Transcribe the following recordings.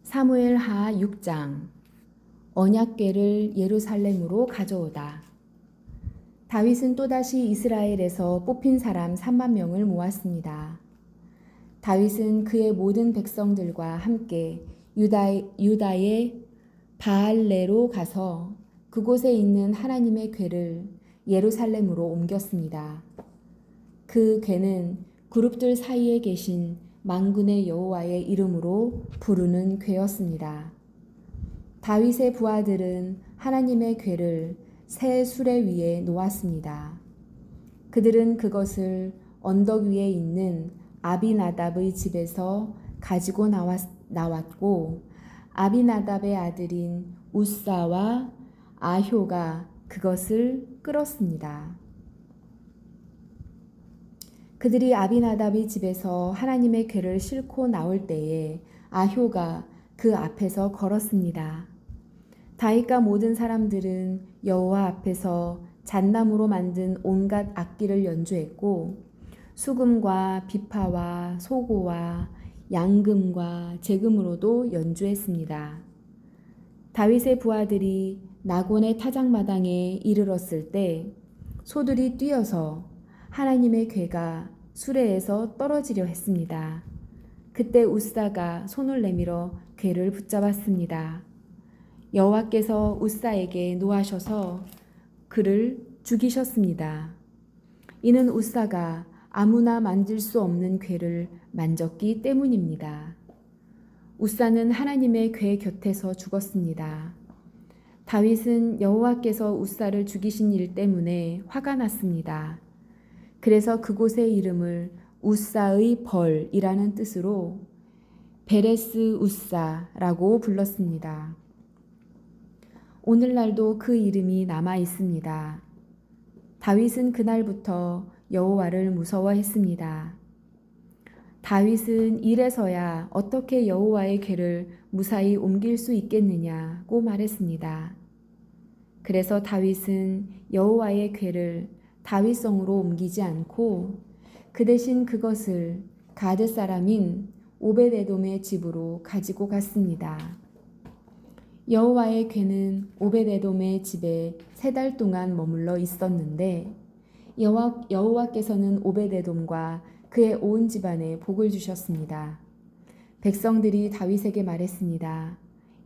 사무엘하 6장. 언약궤를 예루살렘으로 가져오다. 다윗은 또다시 이스라엘에서 뽑힌 사람 3만 명을 모았습니다. 다윗은 그의 모든 백성들과 함께 유다의 바알레로 가서 그곳에 있는 하나님의 궤를 예루살렘으로 옮겼습니다. 그 궤는 그룹들 사이에 계신 만군의 여호와의 이름으로 부르는 궤였습니다. 다윗의 부하들은 하나님의 궤를 새 수레 위에 놓았습니다. 그들은 그것을 언덕 위에 있는 아비나답의 집에서 가지고 나왔고 아비나답의 아들인 우사와 아효가 그것을 끌었습니다. 그들이 아비나답의 집에서 하나님의 궤를 싣고 나올 때에 아효가 그 앞에서 걸었습니다. 다윗과 모든 사람들은 여호와 앞에서 잣나무로 만든 온갖 악기를 연주했고 수금과 비파와 소고와 양금과 제금으로도 연주했습니다. 다윗의 부하들이 나곤의 타작마당에 이르렀을 때 소들이 뛰어서 하나님의 궤가 수레에서 떨어지려 했습니다. 그때 우사가 손을 내밀어 궤를 붙잡았습니다. 여호와께서 우사에게 노하셔서 그를 죽이셨습니다. 이는 우사가 아무나 만질 수 없는 궤를 만졌기 때문입니다. 우사는 하나님의 궤 곁에서 죽었습니다. 다윗은 여호와께서 우사를 죽이신 일 때문에 화가 났습니다. 그래서 그곳의 이름을 우사의 벌이라는 뜻으로 베레스 우사라고 불렀습니다. 오늘날도 그 이름이 남아 있습니다. 다윗은 그날부터 여호와를 무서워했습니다. 다윗은 이래서야 어떻게 여호와의 궤를 무사히 옮길 수 있겠느냐고 말했습니다. 그래서 다윗은 여호와의 궤를 다윗성으로 옮기지 않고 그 대신 그것을 가드 사람인 오벳에돔의 집으로 가지고 갔습니다. 여호와의 궤는 오벳에돔의 집에 3달 동안 머물러 있었는데 여호와께서는 오벳에돔과 그의 온 집안에 복을 주셨습니다. 백성들이 다윗에게 말했습니다.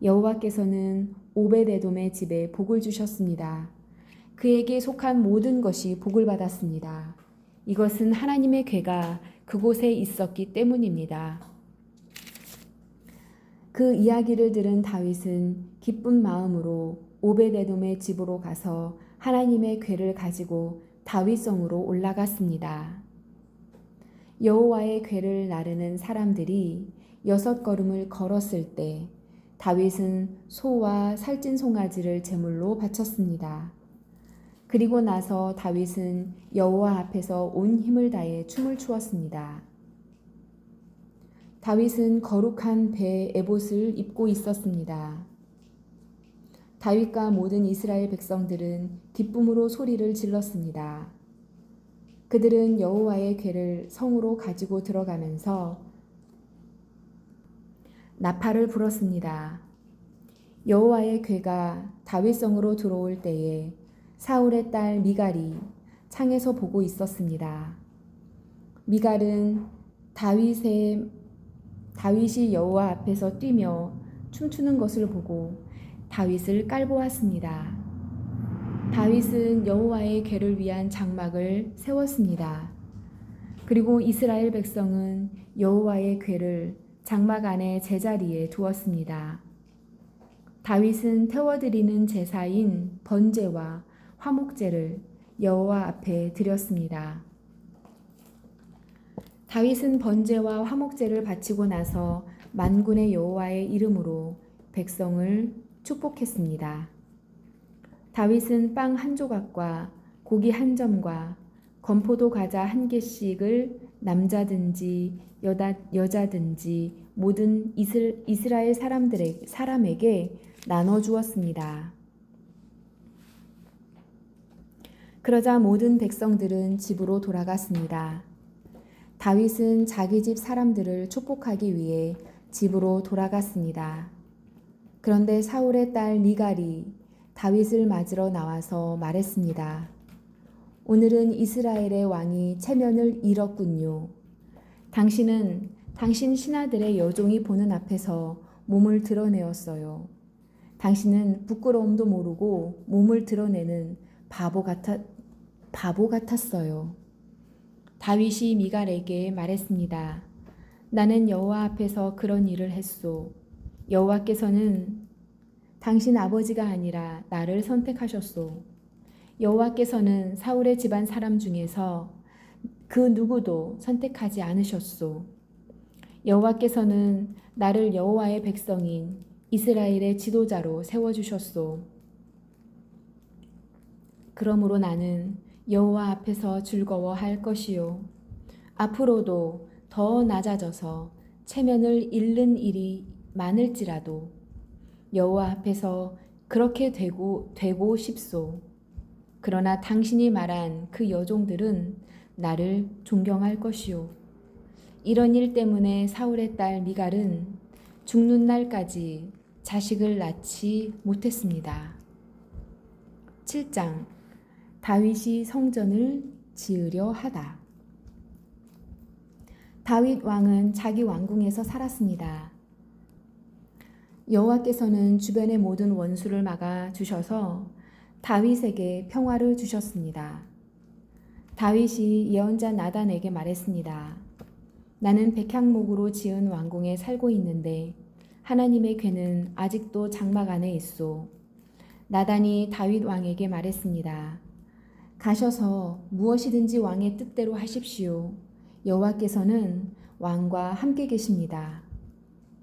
여호와께서는 오벳에돔의 집에 복을 주셨습니다. 그에게 속한 모든 것이 복을 받았습니다. 이것은 하나님의 궤가 그곳에 있었기 때문입니다. 그 이야기를 들은 다윗은 기쁜 마음으로 오벳에돔의 집으로 가서 하나님의 궤를 가지고 다윗성으로 올라갔습니다. 여호와의 궤를 나르는 사람들이 6걸음을 걸었을 때 다윗은 소와 살찐 송아지를 제물로 바쳤습니다. 그리고 나서 다윗은 여호와 앞에서 온 힘을 다해 춤을 추었습니다. 다윗은 거룩한 배 에봇을 입고 있었습니다. 다윗과 모든 이스라엘 백성들은 기쁨으로 소리를 질렀습니다. 그들은 여호와의 궤를 성으로 가지고 들어가면서 나팔을 불었습니다. 여호와의 궤가 다윗성으로 들어올 때에 사울의 딸 미갈이 창에서 보고 있었습니다. 미갈은 다윗이 여호와 앞에서 뛰며 춤추는 것을 보고 다윗을 깔보았습니다. 다윗은 여호와의 궤를 위한 장막을 세웠습니다. 그리고 이스라엘 백성은 여호와의 궤를 장막 안에 제자리에 두었습니다. 다윗은 태워드리는 제사인 번제와 화목제를 여호와 앞에 드렸습니다. 다윗은 번제와 화목제를 바치고 나서 만군의 여호와의 이름으로 백성을 축복했습니다. 다윗은 빵 1조각과 고기 1점과 건포도 과자 1개씩을 남자든지 여자든지 모든 이스라엘 사람에게 나눠주었습니다. 그러자 모든 백성들은 집으로 돌아갔습니다. 다윗은 자기 집 사람들을 축복하기 위해 집으로 돌아갔습니다. 그런데 사울의 딸 미갈이 다윗을 맞으러 나와서 말했습니다. 오늘은 이스라엘의 왕이 체면을 잃었군요. 당신은 당신 신하들의 여종이 보는 앞에서 몸을 드러내었어요. 당신은 부끄러움도 모르고 몸을 드러내는 바보 같았어요. 다윗이 미갈에게 말했습니다. 나는 여호와 앞에서 그런 일을 했소. 여호와께서는 당신 아버지가 아니라 나를 선택하셨소. 여호와께서는 사울의 집안 사람 중에서 그 누구도 선택하지 않으셨소. 여호와께서는 나를 여호와의 백성인 이스라엘의 지도자로 세워주셨소. 그러므로 나는 여호와 앞에서 즐거워할 것이요. 앞으로도 더 낮아져서 체면을 잃는 일이 많을지라도 여호와 앞에서 그렇게 되고 싶소. 그러나 당신이 말한 그 여종들은 나를 존경할 것이요. 이런 일 때문에 사울의 딸 미갈은 죽는 날까지 자식을 낳지 못했습니다. 7장 다윗이 성전을 지으려 하다. 다윗 왕은 자기 왕궁에서 살았습니다. 여호와께서는 주변의 모든 원수를 막아 주셔서 다윗에게 평화를 주셨습니다. 다윗이 예언자 나단에게 말했습니다. 나는 백향목으로 지은 왕궁에 살고 있는데 하나님의 궤는 아직도 장막 안에 있소. 나단이 다윗 왕에게 말했습니다. 가셔서 무엇이든지 왕의 뜻대로 하십시오. 여호와께서는 왕과 함께 계십니다.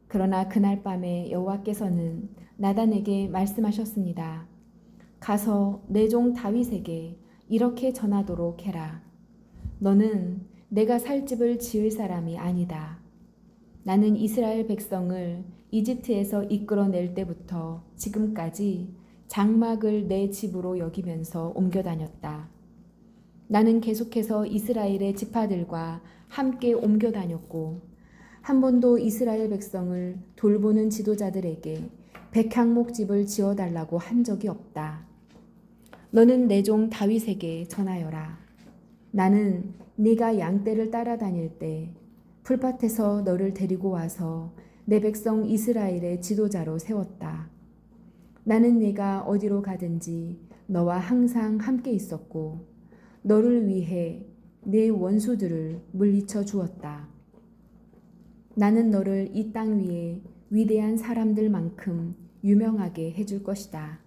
그러나 그날 밤에 여호와께서는 나단에게 말씀하셨습니다. 가서 내 종 다윗에게 이렇게 전하도록 해라. 너는 내가 살 집을 지을 사람이 아니다. 나는 이스라엘 백성을 이집트에서 이끌어낼 때부터 지금까지 장막을 내 집으로 여기면서 옮겨 다녔다. 나는 계속해서 이스라엘의 지파들과 함께 옮겨 다녔고 한 번도 이스라엘 백성을 돌보는 지도자들에게 백향목 집을 지어달라고 한 적이 없다. 너는 내 종 다윗에게 전하여라. 나는 네가 양떼를 따라다닐 때 풀밭에서 너를 데리고 와서 내 백성 이스라엘의 지도자로 세웠다. 나는 네가 어디로 가든지 너와 항상 함께 있었고 너를 위해 네 원수들을 물리쳐 주었다. 나는 너를 이 땅 위에 위대한 사람들만큼 유명하게 해줄 것이다.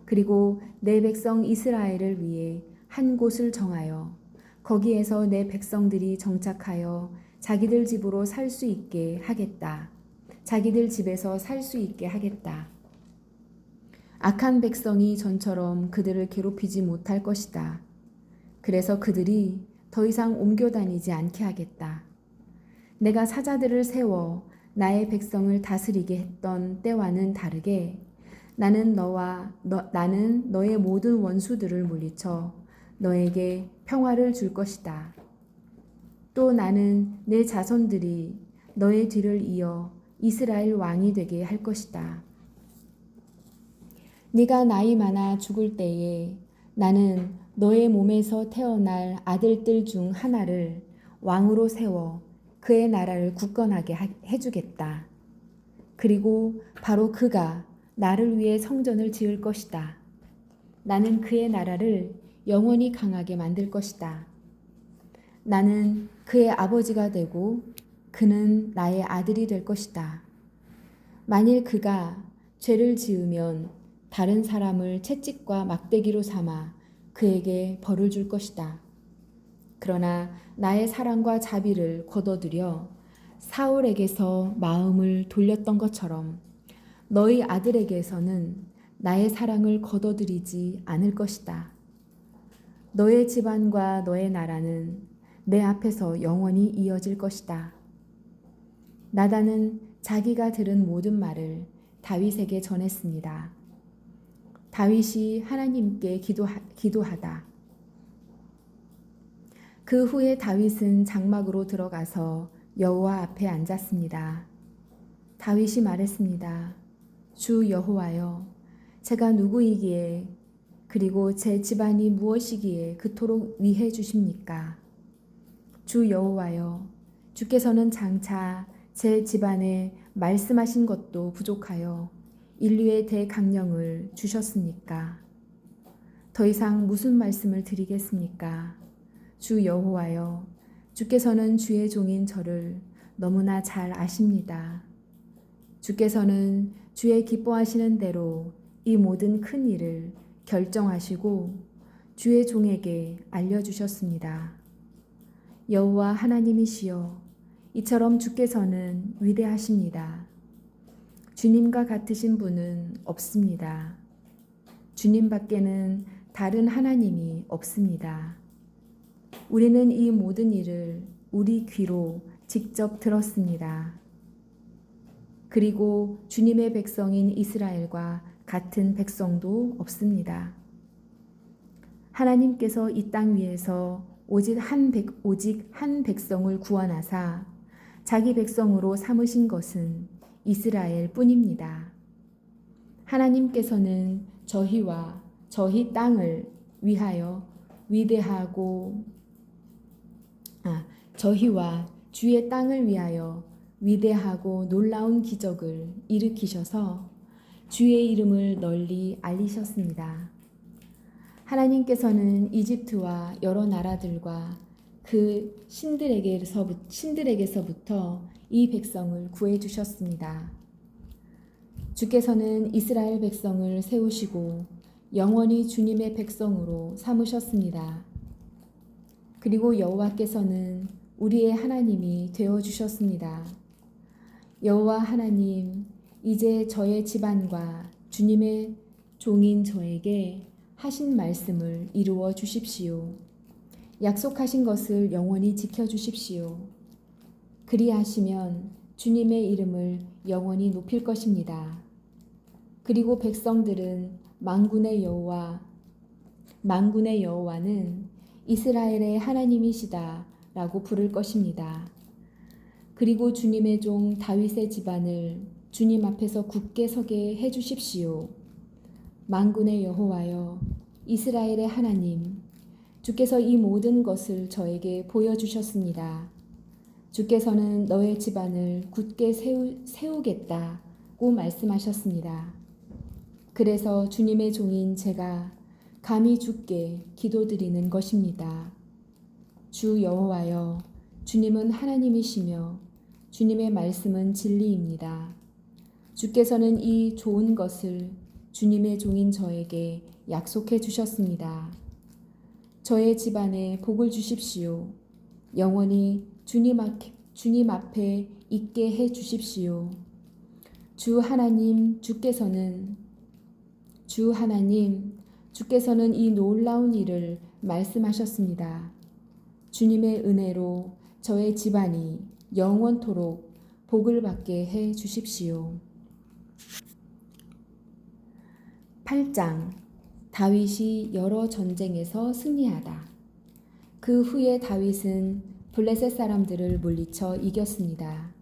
그리고 내 백성 이스라엘을 위해 한 곳을 정하여 거기에서 내 백성들이 정착하여 자기들 집으로 살 수 있게 하겠다. 자기들 집에서 살 수 있게 하겠다. 악한 백성이 전처럼 그들을 괴롭히지 못할 것이다. 그래서 그들이 더 이상 옮겨 다니지 않게 하겠다. 내가 사자들을 세워 나의 백성을 다스리게 했던 때와는 다르게 나는 너의 모든 원수들을 물리쳐 너에게 평화를 줄 것이다. 또 나는 내 자손들이 너의 뒤를 이어 이스라엘 왕이 되게 할 것이다. 네가 나이 많아 죽을 때에 나는 너의 몸에서 태어날 아들들 중 하나를 왕으로 세워 그의 나라를 굳건하게 해주겠다. 그리고 바로 그가 나를 위해 성전을 지을 것이다. 나는 그의 나라를 영원히 강하게 만들 것이다. 나는 그의 아버지가 되고 그는 나의 아들이 될 것이다. 만일 그가 죄를 지으면 다른 사람을 채찍과 막대기로 삼아 그에게 벌을 줄 것이다. 그러나 나의 사랑과 자비를 거둬들여 사울에게서 마음을 돌렸던 것처럼 너희 아들에게서는 나의 사랑을 거둬들이지 않을 것이다. 너의 집안과 너의 나라는 내 앞에서 영원히 이어질 것이다. 나단은 자기가 들은 모든 말을 다윗에게 전했습니다. 다윗이 하나님께 기도하다. 그 후에 다윗은 장막으로 들어가서 여호와 앞에 앉았습니다. 다윗이 말했습니다. 주 여호와여, 제가 누구이기에 그리고 제 집안이 무엇이기에 그토록 위해 주십니까? 주 여호와여, 주께서는 장차 제 집안에 말씀하신 것도 부족하여 인류의 대강령을 주셨으니까 더 이상 무슨 말씀을 드리겠습니까? 주 여호와여, 주께서는 주의 종인 저를 너무나 잘 아십니다. 주께서는 주의 기뻐하시는 대로 이 모든 큰 일을 결정하시고 주의 종에게 알려주셨습니다. 여호와 하나님이시여, 이처럼 주께서는 위대하십니다. 주님과 같으신 분은 없습니다. 주님 밖에는 다른 하나님이 없습니다. 우리는 이 모든 일을 우리 귀로 직접 들었습니다. 그리고 주님의 백성인 이스라엘과 같은 백성도 없습니다. 하나님께서 이 땅 위에서 오직 한 백성을 구원하사 자기 백성으로 삼으신 것은 이스라엘 뿐입니다. 하나님께서는 저희와 저희 땅을 위하여 저희와 주의 땅을 위하여 위대하고 놀라운 기적을 일으키셔서 주의 이름을 널리 알리셨습니다. 하나님께서는 이집트와 여러 나라들과 그 신들에게서부터 이 백성을 구해 주셨습니다. 주께서는 이스라엘 백성을 세우시고 영원히 주님의 백성으로 삼으셨습니다. 그리고 여호와께서는 우리의 하나님이 되어 주셨습니다. 여호와 하나님, 이제 저의 집안과 주님의 종인 저에게 하신 말씀을 이루어 주십시오. 약속하신 것을 영원히 지켜 주십시오. 그리하시면 주님의 이름을 영원히 높일 것입니다. 그리고 백성들은 만군의 여호와는 이스라엘의 하나님이시다 라고 부를 것입니다. 그리고 주님의 종 다윗의 집안을 주님 앞에서 굳게 서게 해 주십시오. 만군의 여호와여, 이스라엘의 하나님, 주께서 이 모든 것을 저에게 보여주셨습니다. 주께서는 너의 집안을 굳게 세우겠다고 말씀하셨습니다. 그래서 주님의 종인 제가 감히 주께 기도드리는 것입니다. 주 여호와여, 주님은 하나님이시며 주님의 말씀은 진리입니다. 주께서는 이 좋은 것을 주님의 종인 저에게 약속해 주셨습니다. 저의 집안에 복을 주십시오. 영원히 주님 앞에 있게 해 주십시오. 주 하나님, 주께서는 이 놀라운 일을 말씀하셨습니다. 주님의 은혜로 저의 집안이 영원토록 복을 받게 해 주십시오. 8장 다윗이 여러 전쟁에서 승리하다. 그 후에 다윗은 블레셋 사람들을 물리쳐 이겼습니다.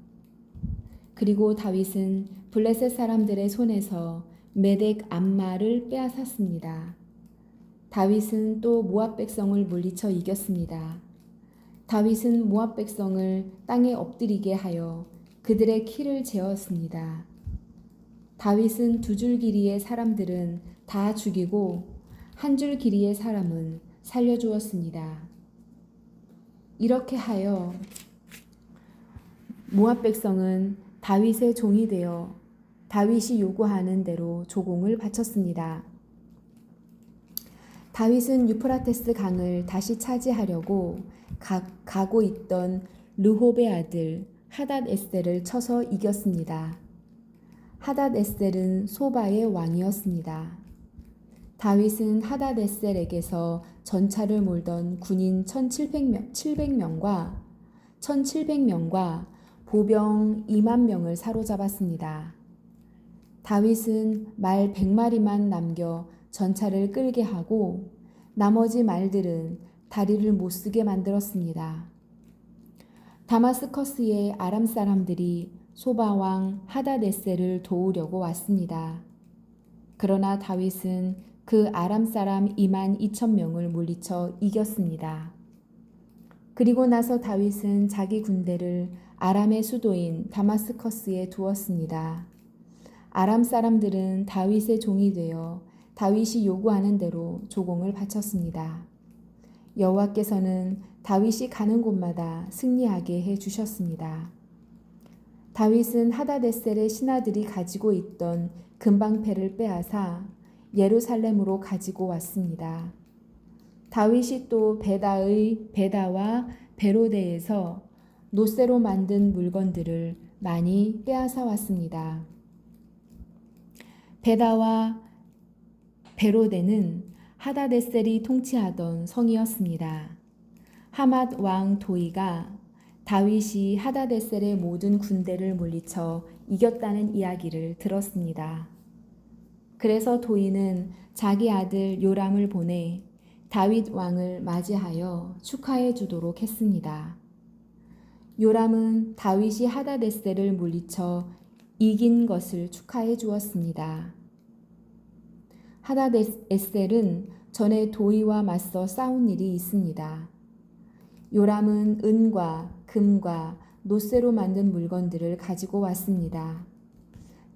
그리고 다윗은 블레셋 사람들의 손에서 메덱 암마를 빼앗았습니다. 다윗은 또 모압 백성을 물리쳐 이겼습니다. 다윗은 모압 백성을 땅에 엎드리게 하여 그들의 키를 재었습니다. 다윗은 2줄 길이의 사람들은 다 죽이고 1줄 길이의 사람은 살려주었습니다. 이렇게 하여 모압 백성은 다윗의 종이 되어 다윗이 요구하는 대로 조공을 바쳤습니다. 다윗은 유프라테스 강을 다시 차지하려고 가고 있던 르홉의 아들 하닷에셀을 쳐서 이겼습니다. 하닷에셀은 소바의 왕이었습니다. 다윗은 하닷에셀에게서 전차를 몰던 군인 1700명과 보병 2만 명을 사로잡았습니다. 다윗은 말 100마리만 남겨 전차를 끌게 하고 나머지 말들은 다리를 못쓰게 만들었습니다. 다마스커스의 아람 사람들이 소바왕 하다데셀을 도우려고 왔습니다. 그러나 다윗은 그 아람 사람 2만 2천 명을 물리쳐 이겼습니다. 그리고 나서 다윗은 자기 군대를 아람의 수도인 다마스커스에 두었습니다. 아람 사람들은 다윗의 종이 되어 다윗이 요구하는 대로 조공을 바쳤습니다. 여호와께서는 다윗이 가는 곳마다 승리하게 해 주셨습니다. 다윗은 하다데셀의 신하들이 가지고 있던 금방패를 빼앗아 예루살렘으로 가지고 왔습니다. 다윗이 또 베다와 베로데에서 노새로 만든 물건들을 많이 빼앗아 왔습니다. 베다와 베로데는 하다데셀이 통치하던 성이었습니다. 하맛 왕 도이가 다윗이 하다데셀의 모든 군대를 물리쳐 이겼다는 이야기를 들었습니다. 그래서 도이는 자기 아들 요람을 보내 다윗 왕을 맞이하여 축하해 주도록 했습니다. 요람은 다윗이 하다데셀을 물리쳐 이긴 것을 축하해 주었습니다. 하다데셀은 전에 도이와 맞서 싸운 일이 있습니다. 요람은 은과 금과 노새로 만든 물건들을 가지고 왔습니다.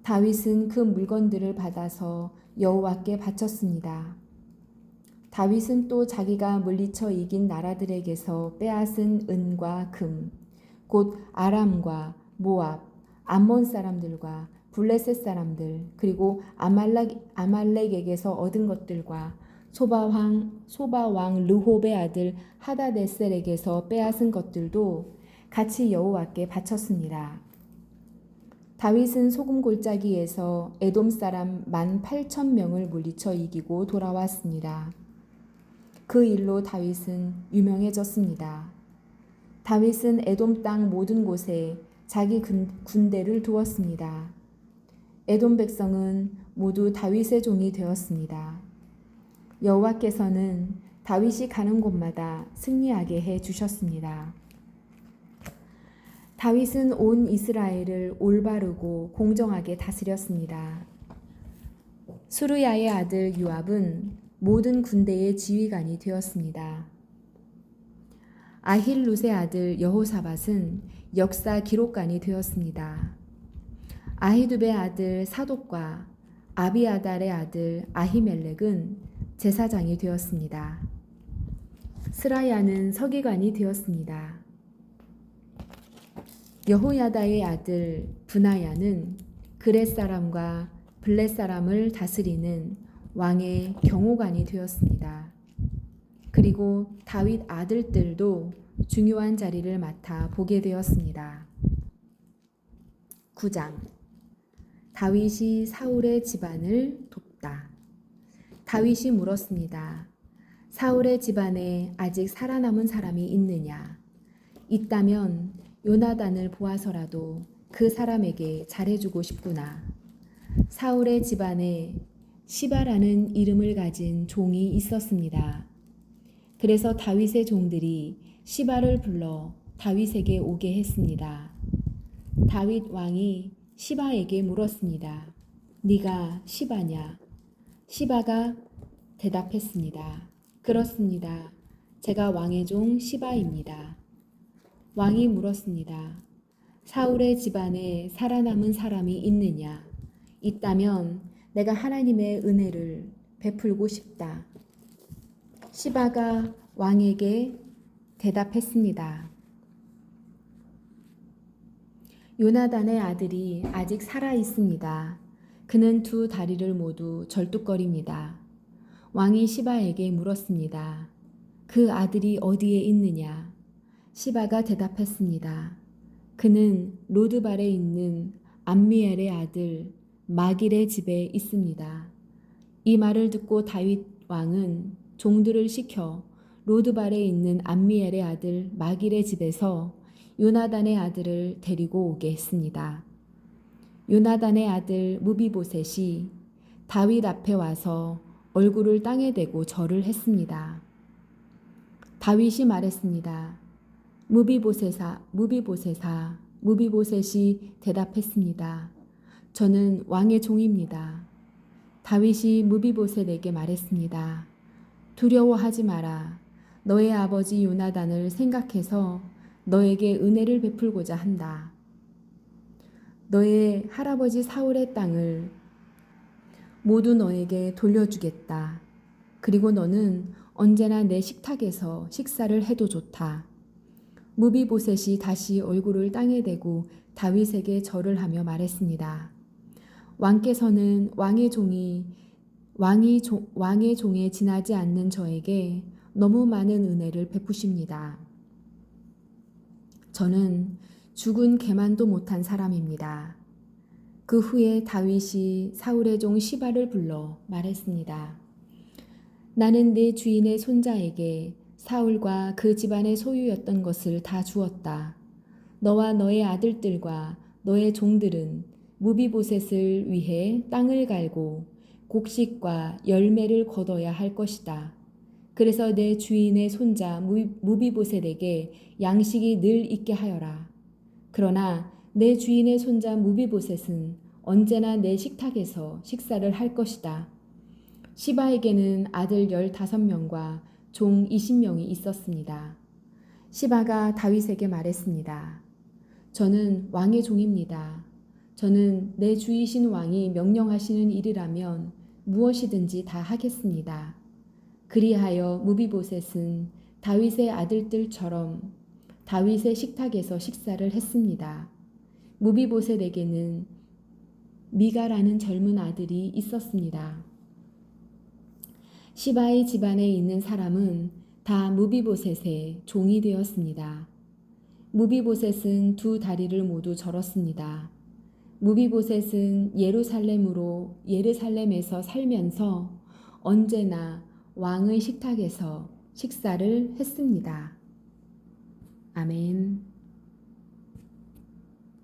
다윗은 그 물건들을 받아서 여호와께 바쳤습니다. 다윗은 또 자기가 물리쳐 이긴 나라들에게서 빼앗은 은과 금, 곧 아람과 모압, 암몬 사람들과 블레셋 사람들, 그리고 아말렉에게서 얻은 것들과 소바왕 르홉의 아들 하다데셀에게서 빼앗은 것들도 같이 여호와께 바쳤습니다. 다윗은 소금 골짜기에서 에돔 사람 18,000명을 물리쳐 이기고 돌아왔습니다. 그 일로 다윗은 유명해졌습니다. 다윗은 에돔 땅 모든 곳에 자기 군대를 두었습니다. 에돔 백성은 모두 다윗의 종이 되었습니다. 여호와께서는 다윗이 가는 곳마다 승리하게 해 주셨습니다. 다윗은 온 이스라엘을 올바르고 공정하게 다스렸습니다. 수르야의 아들 요압은 모든 군대의 지휘관이 되었습니다. 아힐룻의 아들 여호사밧은 역사 기록관이 되었습니다. 아히두베의 아들 사독과 아비아달의 아들 아히멜렉은 제사장이 되었습니다. 스라야는 서기관이 되었습니다. 여호야다의 아들 브나야는 그렛 사람과 블렛 사람을 다스리는 왕의 경호관이 되었습니다. 그리고 다윗 아들들도 중요한 자리를 맡아 보게 되었습니다. 9장 다윗이 사울의 집안을 돕다. 다윗이 물었습니다. 사울의 집안에 아직 살아남은 사람이 있느냐? 있다면 요나단을 보아서라도 그 사람에게 잘해주고 싶구나. 사울의 집안에 시바라는 이름을 가진 종이 있었습니다. 그래서 다윗의 종들이 시바를 불러 다윗에게 오게 했습니다. 다윗 왕이 시바에게 물었습니다. 네가 시바냐? 시바가 대답했습니다. 그렇습니다. 제가 왕의 종 시바입니다. 왕이 물었습니다. 사울의 집안에 살아남은 사람이 있느냐? 있다면 내가 하나님의 은혜를 베풀고 싶다. 시바가 왕에게 대답했습니다. 요나단의 아들이 아직 살아 있습니다. 그는 두 다리를 모두 절뚝거립니다. 왕이 시바에게 물었습니다. 그 아들이 어디에 있느냐? 시바가 대답했습니다. 그는 로드발에 있는 암미엘의 아들 마길의 집에 있습니다. 이 말을 듣고 다윗 왕은 종들을 시켜 로드발에 있는 암미엘의 아들 마길의 집에서 요나단의 아들을 데리고 오게 했습니다. 요나단의 아들 무비보셋이 다윗 앞에 와서 얼굴을 땅에 대고 절을 했습니다. 다윗이 말했습니다. 무비보셋아, 무비보셋이 대답했습니다. 저는 왕의 종입니다. 다윗이 무비보셋에게 말했습니다. 두려워하지 마라. 너의 아버지 요나단을 생각해서 너에게 은혜를 베풀고자 한다. 너의 할아버지 사울의 땅을 모두 너에게 돌려주겠다. 그리고 너는 언제나 내 식탁에서 식사를 해도 좋다. 무비보셋이 다시 얼굴을 땅에 대고 다윗에게 절을 하며 말했습니다. 왕께서는 왕의 종에 지나지 않는 저에게 너무 많은 은혜를 베푸십니다. 저는 죽은 개만도 못한 사람입니다. 그 후에 다윗이 사울의 종 시바를 불러 말했습니다. 나는 내 주인의 손자에게 사울과 그 집안의 소유였던 것을 다 주었다. 너와 너의 아들들과 너의 종들은 무비보셋을 위해 땅을 갈고 곡식과 열매를 거둬야 할 것이다. 그래서 내 주인의 손자 무비보셋에게 양식이 늘 있게 하여라. 그러나 내 주인의 손자 무비보셋은 언제나 내 식탁에서 식사를 할 것이다. 시바에게는 아들 15명과 종 20명이 있었습니다. 시바가 다윗에게 말했습니다. 저는 왕의 종입니다. 저는 내 주이신 왕이 명령하시는 일이라면 무엇이든지 다 하겠습니다. 그리하여 무비보셋은 다윗의 아들들처럼 다윗의 식탁에서 식사를 했습니다. 무비보셋에게는 미가라는 젊은 아들이 있었습니다. 시바의 집안에 있는 사람은 다 무비보셋의 종이 되었습니다. 무비보셋은 두 다리를 모두 절었습니다. 무비보셋은 예루살렘에서 살면서 언제나 왕의 식탁에서 식사를 했습니다. 아멘.